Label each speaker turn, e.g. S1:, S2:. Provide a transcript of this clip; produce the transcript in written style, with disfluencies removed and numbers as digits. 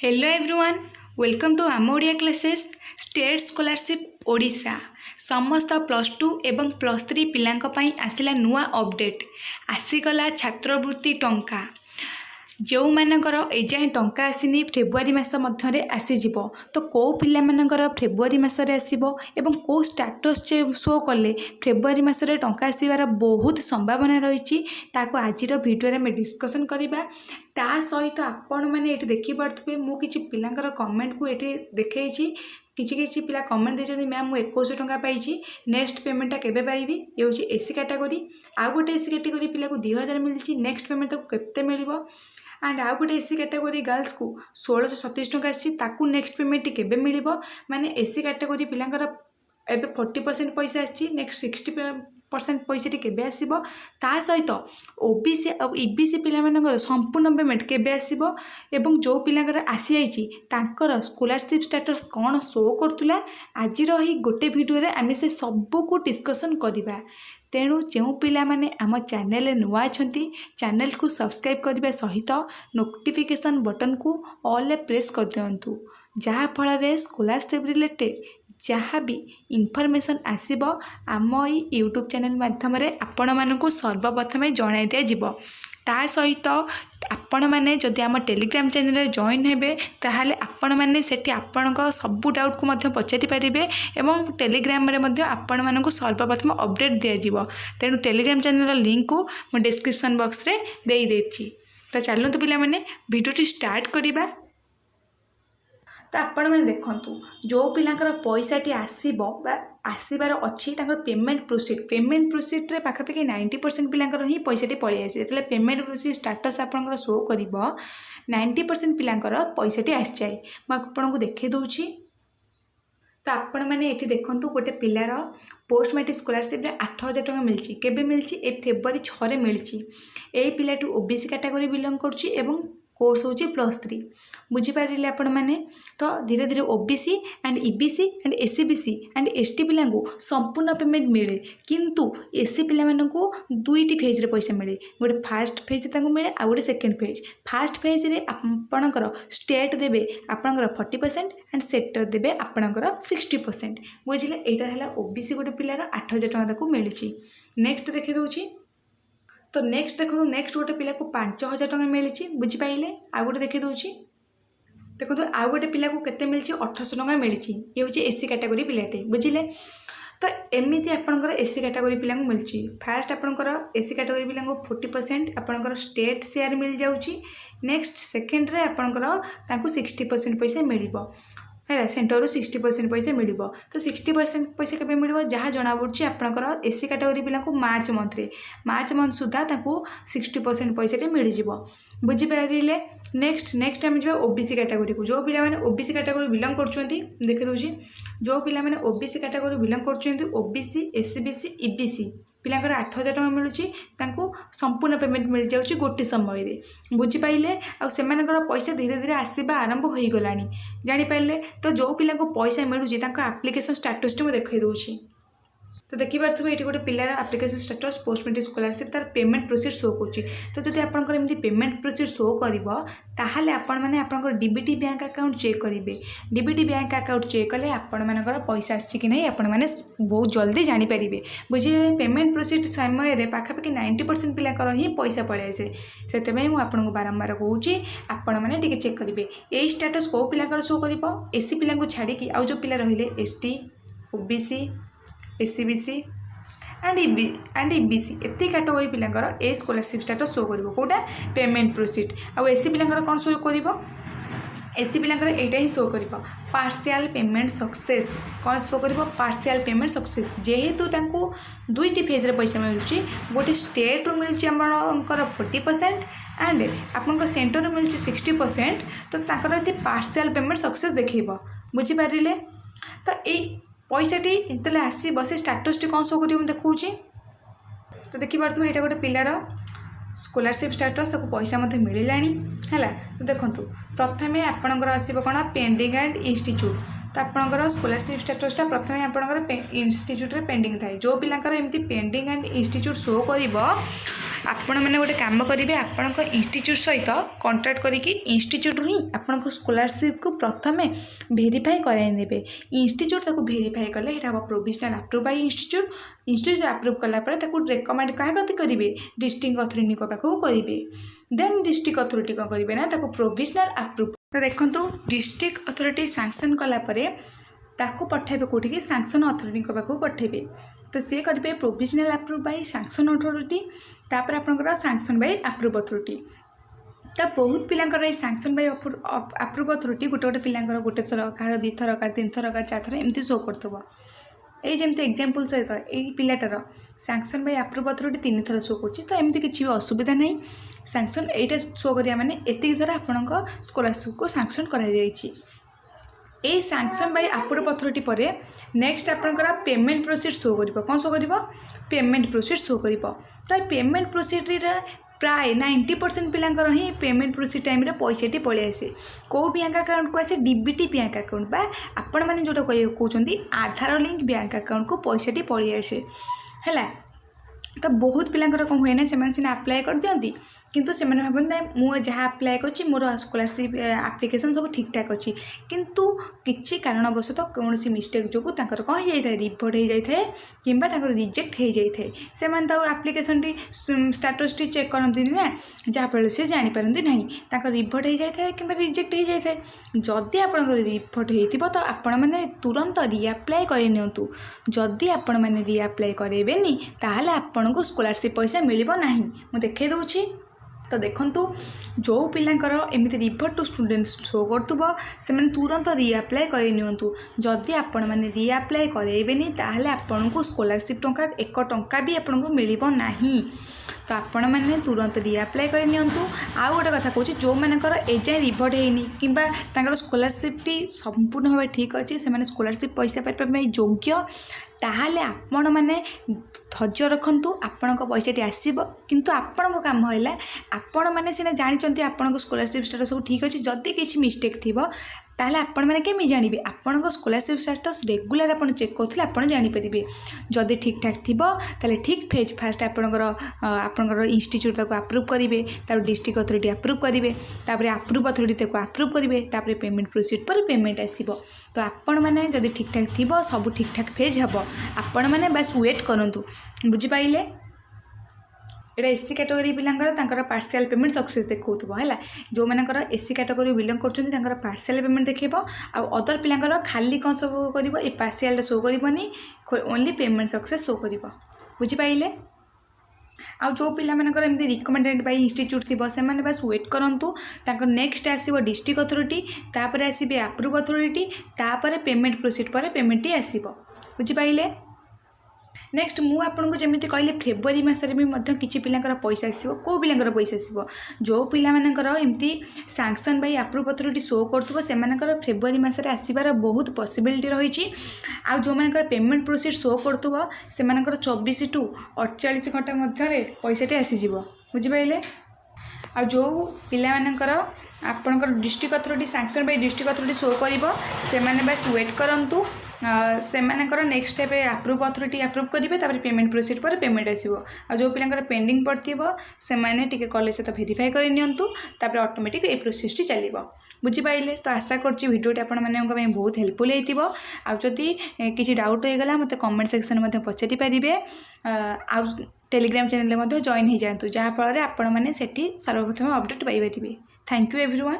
S1: Hello everyone welcome to आम Odia classes state scholarship Odisha समस्त +2 एवं +3 पिलांक पई आसिला नुआ अपडेट आसीगला छात्रवृत्ति टंका जो मानकर एजाए टंका आसीनी फेब्रुआरी मास मध्य आसीजिव तो कौ पिला मानकर फेब्रुआरी मासरे आसीबो एवं कौ स्टेटस शो कले फेब्रुआरी मासरे टंका आसीबार बहुत संभावना रही ताको आजिर वीडियो में डिस्कसन करबा ता सहित आपण मैंने ये देखिपे मु किछि पिलांकर कमेंट को ये देखी किसी पिला कमेंट देते मैम मुझे 2100 टंका पाई नेक्स्ट पेमेंटा केबे पाइबी ये हूँ एसी कैटेगरी आउ गोटे एसी कैटेगरी पिला को 2000 मिली नेक्स्ट पेमेंट ताको केते मिलिबो एंड आउ गोटे एसी कैटेगरी गर्ल्स को 1637 टंका आसी नेक्स्ट पेमेंट केबे मिलिबो माने एसी कैटेगरी पिलांकर एबे 40% पैसा आसी नेक्स्ट 60% पैसा केबे आसीबो ता सहित ओबीसी और ईबीसी पिला मानकर संपूर्ण पेमेंट केबे आसीबो एवं जो पिलांकर आसी आइची तांकर स्कॉलरशिप स्टेटस कौन शो करतुला आजिर ही गोटे वीडियो रे आमे से सब को डिस्कशन करिबा तेणु जो पिला माने आम चैनल नुआ अछंती चैनल को सब्सक्राइब करबा सहित नोटिफिकेशन बटन को ऑल प्रेस कर दियंतु जहा फल स्कॉलरशिप रिलेटेड जहाँ भी इनफॉरमेशन आसीबो आम यूट्यूब चैनल माध्यम आपण मानक सर्वप्रथमे जणाई दिया जिवो ता सहित आपण मैंने जदि आम टेलीग्राम चैनल जॉइन हेबे ताहाले आपण मैंने सेठी आपणक सब डाउट को मध्य पचारि पारिबे एवं टेलीग्राम रे मध्य आपण मानक सर्वप्रथम अपडेट दिया जिवो तेणु टेलीग्राम चैनल लिंक को मु डिस्क्रिप्शन बॉक्स रे देई देछि तो चलतु पिला माने वीडियो स्टार्ट करिबा तो आपण मैंने देखंतु जो पिलांकर पैसाटी आसीबो बा आसीबार अच्छी पेमेंट प्रोसीड रे पाखापाखि 90% पिलांकर ही पैसाटी पळि आसी जेतले पेमेंट प्रोसीड स्टेटस आपनकर शो करिवो 90% पिलांकर पैसाटी आसी जाए म आपनको देखै दउची तो आपण मैंने ये देखंतु गोटे पिलार पोस्ट मैट्रिक स्कॉलरशिप रे 8000 टंका मिलची केबे मिलची ए फेब्रुआरी 6 रे मिलची ए पिलाटू ओबीसी कैटेगरी बिलोंग करची एवं कोर्स होची +3 बुझीपारे आपण मैंने तो धीरे धीरे OBC and EBC and SCBC and ST पिला संपूर्ण पेमेंट मिले किंतु एससी पिला मानकू दुईटी फेज रे पैसा मिले गोटे फास्ट फेज मिले आ गोटे सेकेंड फेज फास्ट फेज रे आपणकर स्टेट देबे आपणकर 40% एंड सेक्टर देबे आपणकर 60% बुझिले एटा हला ओबीसी गोटे पिलार 8000 टंका ताकू मिली नेक्स्ट देखि दउची तो नेक्स्ट देखो नेक्स्ट गोटे पिला को 5000 टंका मिली बुझीपारे आ गोटे देखी दूची देखो तो आउ गोटे पिला को केते मिली 1800 टंका मिली ये हूँ एससी कैटेगरी पिलाटे बुझिले तो एमती आपंकर एससी कैटेगरी पिला मिली फास्ट आपंकर एससी कैटेगरी पिला 40% आपंकर स्टेट शेयर मिल जाऊँगी नेक्स्ट सेकेंड रे आपंकर 60% पैसा मिल है सेंटर 60% पैसा मिल तो 60% पैसा केबे मिल जहाँ जना पड़ी आपंकर एससी कैटेगरी पिला मार्च मंथ सुधा 60% पैसा मिल जाव बुझीपारे नेक्स्ट आम जा ओबीसी कैटेगरी को जो पिला माने ओबीसी कैटेगरी बिलोंग कर देखी दूसरी जो पिला माने ओबीसी कैटेगरी बिलोंग कर ओबीसी एससीबीसी ईबीसी पिलांकर 8000 टंका मिलूँ संपूर्ण पेमेंट मिल जाऊँगी गोटे समय बुझीपारे आर पैसा धीरे धीरे आसवा आरंभ हो गला जापारे तो जो पिला पैसा मिलूँ आप्लिकेसन स्टेटस मुझे देखई दूसरी तो देखिपे ये गोटे पिलार application status post matric scholarship तार पेमेंट प्रोसीड शो कर तो जब आपंकर एमती पेमेंट प्रोसीड शो कर आपंकर डीबीटी बैंक अकाउंट चेक करेंगे डीबीटी बैंक अकाउंट चेक कले आपर पैसा आसी कि नहीं आपण मैंने बहुत जल्दी जानीपारे बुझे पेमेंट प्रोसीड समय पाखापाखि 90% पिलाकर ही पैसा पलि आसे से मुझे बारंबार कहूँ आपण मैंने चेक करेंगे यही स्टेटस कौ पिलाकर शो कर एससी पिला छाड़ी आउ जो पिला रही ST OBC SCBC and EBC एत कैटेगरी पिलांकर ए स्कॉलरशिप स्टेटस शो कर कौटा पेमेंट प्रोसीड आउ एससी पिलांकर कौन शो कर एससी पिलांकर एटा ही शो कर पार्शियल पेमेंट सक्सेस कौन शो कर पार्शियल पेमेंट सक्सेस जेहेतु तांको दुईटी फेज रे पैसा मिलूँ गोटे स्टेट रू मिलूँ 40% एंड आपन सेंटर रू मिलूँ 60% तो ये पार्शियल पेमेंट सक्सेस देखिए बुझीपारे तो ये पैसाटी जो आसो से स्टेटस टी कौन शो कर देखूँ तो देखिपे ये गोटे पिलार स्कॉलरशिप स्टेटस पैसा मिलला है तो देखो प्रथम आपणकर आसो कौन पेंडिंग एंड इंस्टीट्यूट तो आपणकर स्कॉलरशिप स्टेटसटा प्रथम आपणकर इंस्टीट्यूट रे पेंडिंग थाए जो पिलांकर एमती पेंडिंग एंड इंस्टीट्यूट शो कर आपण मैंने गोटे काम करेंगे आपण इंस्टीट्यूट सहित कंटाक्ट करके इंस्टीट्यूट ही आपण स्कॉलरशिप को प्रथम वेरीफाई कराइने इंस्टीट्यूट ताको वेरीफाई कले ये provisional approve by institute approve कलापर रेकमेंड क्या कति करेंगे डिस्ट्रिक्ट अथॉरिटी पाखक करेंगे देन डिस्ट्रिक्ट अथॉरिटी कौन करेंगे ना ताको प्रोविजनल अप्रूव तो देखो डिस्ट्रिक्ट अथॉरिटी सैंक्शन कलापर ताको पठेबे कोठी सैंक्शन अथॉरिटी पाखक पठेबे तो सी करेंगे provisional approve bye sanction authority तापर आपनकर सैंक्शन बाय अप्रूव अथॉरिटी तो बहुत पिलांकर ये सैंक्शन बाय अप्रूव अथॉरिटी गोटे गोटे पिलांकर गोटे थर कह दी थर कह तीन थर कह चार थर एमती शो करथबो ये जमती एग्जांपल सहित ये पिलाटार सैंक्शन बाय अप्रूव अथॉरिटी तीन थर शो कर तो एमती किसी भी असुविधा नहीं सैंक्शन यहाँ शो करिया माने एतिक थर आपण स्कॉलरशिप को सैंक्शन करा जायछि ए सैंक्शन बाय अप्रूव अथॉरिटी पर नेक्स्ट आपनकर पेमेंट प्रोसीड शो करिवो कौन शो करिवो पेमेंट प्रोसीड शो करिवो तो पेमेंट प्रोसीड प्राय 90% पिलांकर ही पेमेंट प्रोसीड टाइम रे पैसाटी पळि आसे को बैंक अकाउंट को आसे डीबीटी बैंक अकाउंट बा आपण माने जोटा कहउछंती आधार लिंक बैंक अकाउंट को पैसाटी पळि आसे हैला तो बहुत पिलांकर कौन हुए ना से सीना अप्लाई कर दियंती किंतु से भावती ना मुझे जहाँ अप्लाई कर मोर स्कॉलरशिप एप्लिकेशन सब ठीक ठाक अच्छी किंतु किसी कारणवश कौन मिस्टेक जो कौन हो जाए रिपोर्ट हो जाए कि रिजेक्ट हो जाए से एप्लिकेशन टी स्टेटस टी चेक करती ना जहाँफल से जापारती ना रिपोर्ट हो जाए कि रिजेक्ट हो जाए जदि आप रिपोर्ट हो तो आपण मैंने तुरंत रिअप्लाई करनी जदि आपण मैंने रिअप्लाई करेबेनी ताहले आपन को स्कॉलरशिप पैसा मिलिबो नाही मु देखै दउछि तो देखंतु जो पिलांकर एमती रिपोर्ट टू स्टूडेंट्स शो करथुबो से माने तुरंत रिअप्लाई करनियंतु जदि आपण माने रिअप्लाई करेबेनी ताहले आपन को स्कॉलरशिप टंका 1 टंका भी आपन को मिलिबो नाही तो आपण मैंने तुरंत रिअप्लाई करनियंतु आ गोटे कथा कहूँ जो मानकर एजाए रिपोर्ट होनी कि स्कॉलरशिप टी संपूर्ण भाव ठीक अच्छे से स्कॉलरशिप पैसा पाइबा योग्य ताहले आपण मैंने धैर्य रखु आपण पैसाटी आसब किंतु आपण काम है आपण मैंने सीना जानते आपण स्कॉलरशिप स्टेटस सब ठीक अच्छे जदि किसी मिस्टेक थी ताहले आपण मैंने केमी जानबे आपण स्कॉलरशिप स्टेटस रेगुलर आपण चेक करथिले आपण जानि परिबे जदि ठीक ठाक थिबो ताले ठीक फेज फास्ट आपणकर इंस्टीट्यूट ताको अप्रूव करिवे तापर डिस्ट्रिक्ट अथॉरिटी अप्रूव करिवे तापर अप्रूव अथॉरिटी ताको अप्रूव करिवे तापर पेमेंट प्रोसीड पर पेमेंट आसीबो तो आपण मैंने जदि ठीक ठाक थिबो सब ठीक ठाक फेज हबो आपण मैंने बस वेट करंतु बुझि पाइले एटा एससी कैटेगरी पिलांकर पार्शियल पेमेंट सक्सेस देखो है जो मानकर एससी कैटेगरी बिलोंग कर पार्शियल पेमेंट देखेब आ अदर पिलांकर खाली कौन सब कर पार्शियल शो करनी ओनली पेमेंट सक्सेस शो कर बुझिपारे आ जो पिला मानकर एमती रिकमेंडेड बाय इंस्टीट्यूट थी से मैंने बस वेट करूँ नेक्स्ट आसो डिस्ट्रिक्ट अथॉरिटी तापर आसबे अप्रूव अथॉरिटी तापर पेमेंट प्रोसीड पर पेमेंट ही आसब बुझिपारे नेक्स्ट मु आपको जमी कहली फेब्रुआरी मसरे भी किसी पिलांकर पैसा आसो कौ पिलांकर पैसा आसो जो पिला मानकर एमती sanction by approve authority show करथबो से मानकर फेब्रुआरी मसरे आसीबार बहुत पॉसिबिलिटी रही आ जो मानकर पेमेंट प्रोसीड शो करथबो से मानकर 24 टू 48 घंटा मध्य पैसाटी आसीजिवो बुझिपाइले आ जो पिला मानकर आपनकर district authority sanction by district authority show करिवो से माने बस वेट करंतु से मानकर next step approve authority approve करेंगे तापर पेमेंट प्रोसीड पर पेमेंट आसो आ जो पिलांकर पेंडिंग पड़ो से मैंने टी कॉलेज सहित वेरीफाई कर ऑटोमेटिक ये प्रोसेसटी चलो बुझिपारे तो आशा करछि भिडियोटी आपण माने बहुत हेल्पफुल होइतिबो आ जदि किसी डाउट होगला मते कमेंट सेक्शन में पचारि पारिबे आ टेलीग्राम चैनल में जॉइन हो जातु जहाँफल आपण मैंने सर्वप्रथम अपडेट पाइबे। Thank you everyone.